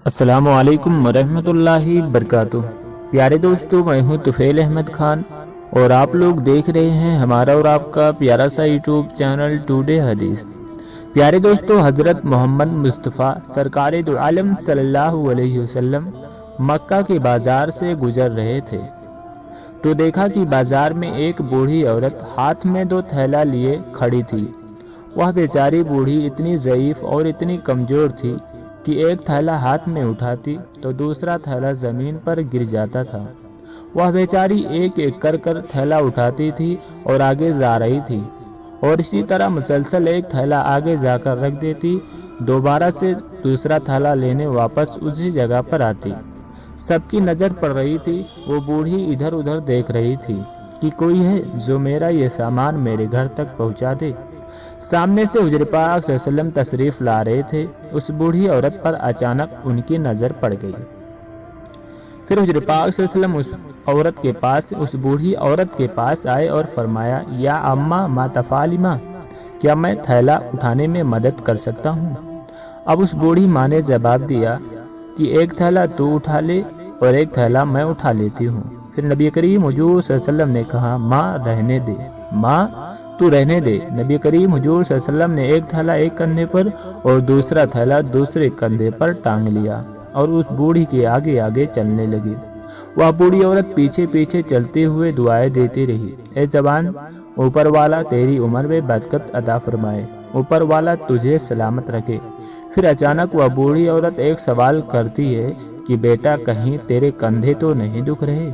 السلام علیکم ورحمۃ اللہ وبرکاتہ۔ پیارے دوستو، میں ہوں طفیل احمد خان اور آپ لوگ دیکھ رہے ہیں ہمارا اور آپ کا پیارا سا یوٹیوب چینل ٹوڈے حدیث۔ پیارے دوستو، حضرت محمد مصطفیٰ سرکار دو عالم صلی اللہ علیہ وسلم مکہ کے بازار سے گزر رہے تھے تو دیکھا کہ بازار میں ایک بوڑھی عورت ہاتھ میں 2 تھیلا لیے کھڑی تھی۔ وہ بیچاری بوڑھی اتنی ضعیف اور اتنی کمزور تھی کہ ایک تھیلا ہاتھ میں اٹھاتی تو دوسرا تھیلا زمین پر گر جاتا تھا۔ وہ بیچاری ایک ایک کر تھیلا اٹھاتی تھی اور آگے جا رہی تھی، اور اسی طرح مسلسل ایک تھیلا آگے جا کر رکھ دیتی، دوبارہ سے دوسرا تھیلا لینے واپس اسی جگہ پر آتی۔ سب کی نظر پڑ رہی تھی، وہ بوڑھی ادھر ادھر دیکھ رہی تھی کہ کوئی ہے جو میرا یہ سامان میرے گھر تک پہنچا دے۔ سامنے سے حضور پاک صلی اللہ علیہ وسلم تشریف لا رہے تھے۔ اس بوڑھی عورت پر اچانک ان کی نظر پڑ گئی۔ پھر حضور پاک صلی اللہ علیہ وسلم اس بوڑھی عورت کے پاس آئے اور فرمایا، یا اماں ما تفعلما، کیا میں تھیلا اٹھانے میں مدد کر سکتا ہوں؟ اب اس بوڑھی ماں نے جواب دیا کہ ایک تھیلا تو اٹھا لے اور ایک تھیلا میں اٹھا لیتی ہوں۔ پھر نبی کریم حضور صلی اللہ علیہ وسلم نے کہا، ماں رہنے دے، ماں تو رہنے دے۔ نبی کریم حضور صلی اللہ علیہ وسلم نے ایک تھیلا ایک کندھے پر اور دوسرا تھیلا دوسرے کندھے پر ٹانگ لیا اور اس بوڑھی کے آگے آگے چلنے لگے۔ وہ بوڑھی عورت پیچھے پیچھے چلتے ہوئے دعائیں دیتی رہی، اے زبان، اوپر والا تیری عمر میں برکت عطا فرمائے، اوپر والا تجھے سلامت رکھے۔ پھر اچانک وہ بوڑھی عورت ایک سوال کرتی ہے کہ بیٹا کہیں تیرے کندھے تو نہیں دکھ رہے؟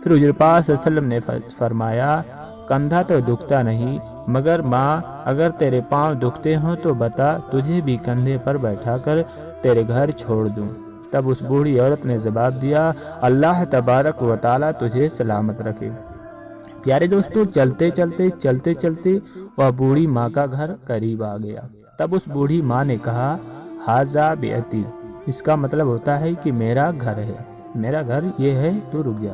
پھر حضور پاک صلی اللہ علیہ وسلم نے فرمایا، کندھا تو دکھتا نہیں، مگر ماں اگر تیرے پاؤں دکھتے ہوں تو بتا، تجھے بھی کندھے پر بیٹھا کر تیرے گھر چھوڑ دوں۔ تب اس بوڑھی عورت نے جواب دیا، اللہ تبارک و تعالیٰ تجھے سلامت رکھے۔ پیارے دوستو، چلتے چلتے وہ بوڑھی ماں کا گھر قریب آ گیا۔ تب اس بوڑھی ماں نے کہا، ھذا بیتی، اس کا مطلب ہوتا ہے کہ میرا گھر ہے، میرا گھر یہ ہے، تو رک جا۔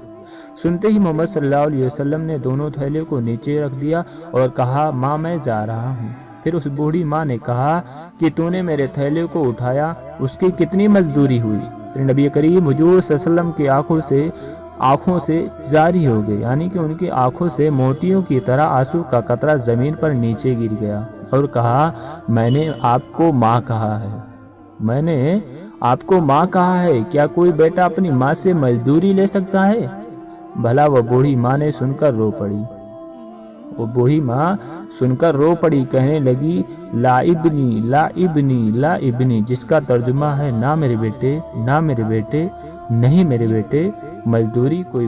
سنتے ہی محمد صلی اللہ علیہ وسلم نے دونوں تھیلے کو نیچے رکھ دیا اور کہا، ماں میں جا رہا ہوں۔ پھر اس بوڑھی ماں نے کہا کہ تو نے میرے تھیلے کو اٹھایا، اس کی کتنی مزدوری ہوئی؟ پھر نبی کریم حضور صلی اللہ علیہ وسلم کی آنکھوں سے جاری ہو گئی، یعنی کہ ان کی آنکھوں سے موتیوں کی طرح آنسو کا قطرہ زمین پر نیچے گر گیا اور کہا، میں نے آپ کو ماں کہا ہے، میں نے آپ کو ماں کہا ہے، کیا کوئی بیٹا اپنی ماں سے مزدوری لے سکتا ہے؟ بھلا وہ بوڑھی ماں نے سن کر رو پڑی، وہ بوڑھی ماں سن کر رو پڑی، کہنے لگی، لا ابنی لا ابنی لا ابنی، جس کا ترجمہ ہے، نہ میرے بیٹے، نہ میرے بیٹے، نہیں میرے بیٹے، مزدوری کوئی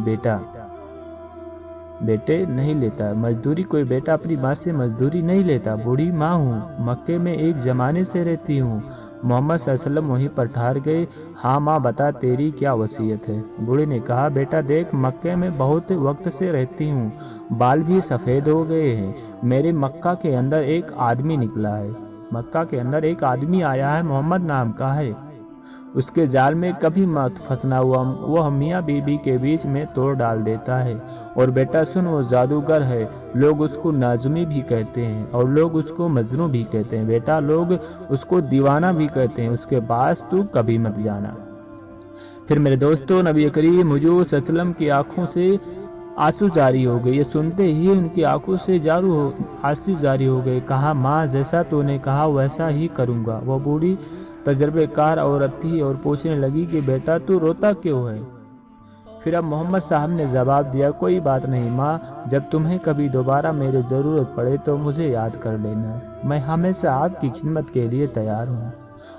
بیٹے نہیں لیتا، مزدوری کوئی بیٹا اپنی ماں سے مزدوری نہیں لیتا۔ بوڑھی ماں ہوں، مکے میں ایک زمانے سے رہتی ہوں۔ محمد صلی اللہ علیہ وسلم وہیں پر ٹھہر گئے۔ ہاں ماں، بتا تیری کیا وصیت ہے؟ بوڑھے نے کہا، بیٹا دیکھ، مکے میں بہت وقت سے رہتی ہوں، بال بھی سفید ہو گئے ہیں۔ میرے مکہ کے اندر ایک آدمی نکلا ہے، مکہ کے اندر ایک آدمی آیا ہے، محمد نام کا ہے، اس کے جال میں کبھی مت پھنسنا ہوا، وہ میاں بیوی کے بیچ میں توڑ ڈال دیتا ہے۔ اور بیٹا سن، وہ جادوگر ہے، لوگ اس کو نازمی بھی کہتے ہیں اور لوگ اس کو مجنوں بھی کہتے ہیں۔ بیٹا لوگ اس کو دیوانہ بھی کہتے ہیں، اس کے پاس تو کبھی مت جانا۔ پھر میرے دوستو، نبی کریم حضور صلی اللہ علیہ وسلم کی آنکھوں سے آنسو جاری ہو گئے۔ یہ سنتے ہی ان کی آنکھوں سے آنسو جاری ہو گئے۔ کہا، ماں جیسا تو نے کہا ویسا ہی کروں گا۔ وہ بوڑھی تجربے کار عورت تھی اور پوچھنے لگی کہ بیٹا تو روتا کیوں ہے؟ پھر اب محمد صاحب نے جواب دیا، کوئی بات نہیں ماں، جب تمہیں کبھی دوبارہ میری ضرورت پڑے تو مجھے یاد کر لینا، میں ہمیشہ آپ کی خدمت کے لیے تیار ہوں،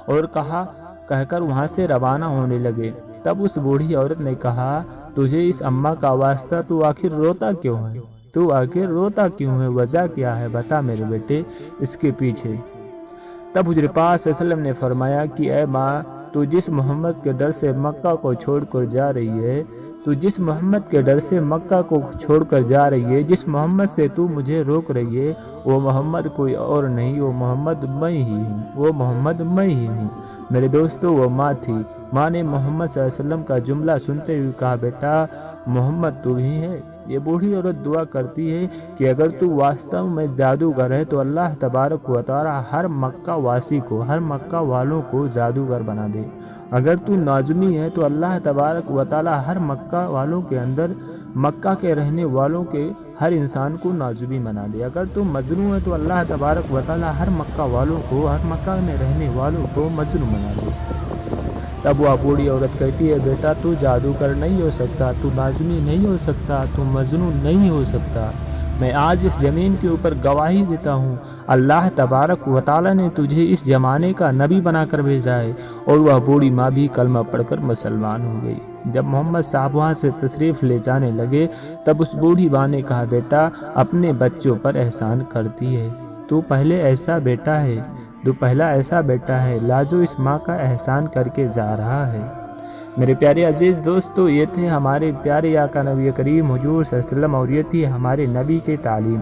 اور کہہ کر وہاں سے روانہ ہونے لگے۔ تب اس بوڑھی عورت نے کہا، تجھے اس اماں کا واسطہ، تو آخر روتا کیوں ہے؟ تو آخر روتا کیوں ہے؟ وجہ کیا ہے؟ بتا میرے بیٹے اس کے پیچھے۔ تب حضور پاک صلی اللہ علیہ وسلم نے فرمایا کہ اے ماں، تو جس محمد کے ڈر سے مکہ کو چھوڑ کر جا رہی ہے، تو جس محمد کے ڈر سے مکہ کو چھوڑ کر جا رہی ہے، جس محمد سے تو مجھے روک رہی ہے، وہ محمد کوئی اور نہیں، وہ محمد میں ہی ہوں، وہ محمد میں ہی ہوں۔ میرے دوستو، وہ ماں تھی۔ ماں نے محمد صلی اللہ علیہ وسلم کا جملہ سنتے ہوئے کہا، بیٹا محمد تو ہی ہے۔ یہ بوڑھی عورت دعا کرتی ہے کہ اگر تو واستو میں جادوگر ہے تو اللہ تبارک و تعالی ہر مکہ واسی کو، ہر مکہ والوں کو جادوگر بنا دے، اگر تو نازمی ہے تو اللہ تبارک و تعالی ہر مکہ والوں کے اندر، مکہ کے رہنے والوں کے ہر انسان کو نازمی بنا دے۔ اگر تو مجنون ہے تو اللہ تبارک و تعالی ہر مکہ والوں کو، ہر مکہ میں رہنے والوں کو مجنون بنا دے۔ تب وہ بوڑھی عورت کہتی ہے بیٹا تو جادوگر نہیں ہو سکتا، تو نازمی نہیں ہو سکتا، تو مجنون نہیں ہو سکتا۔ میں آج اس زمین کے اوپر گواہی دیتا ہوں اللہ تبارک و تعالی نے تجھے اس زمانے کا نبی بنا کر بھیجا ہے۔ اور وہ بوڑھی ماں بھی کلمہ پڑھ کر مسلمان ہو گئی۔ جب محمد صاحب وہاں سے تشریف لے جانے لگے تب اس بوڑھی ماں نے کہا بیٹا اپنے بچوں پر احسان کرتی ہے، تو پہلا ایسا بیٹا ہے لاجو اس ماں کا احسان کر کے جا رہا ہے۔ میرے پیارے عزیز دوستو، یہ تھے ہمارے پیارے آقا نبی کریم حضور صلی اللہ علیہ وسلم، اور یہ تھی ہمارے نبی کے تعلیم۔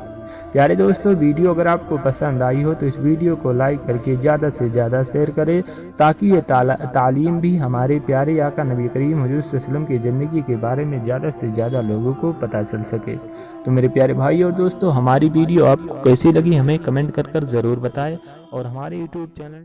پیارے دوستو، ویڈیو اگر آپ کو پسند آئی ہو تو اس ویڈیو کو لائک کر کے زیادہ سے زیادہ شیئر کریں تاکہ یہ تعلیم بھی ہمارے پیارے آقا نبی کریم حضور صلی اللہ علیہ وسلم کی زندگی کے بارے میں زیادہ سے زیادہ لوگوں کو پتہ چل سکے۔ تو میرے پیارے بھائی اور دوستو، ہماری ویڈیو آپ کو کیسی لگی ہمیں کمنٹ کر ضرور بتائیں، اور ہمارے یوٹیوب چینل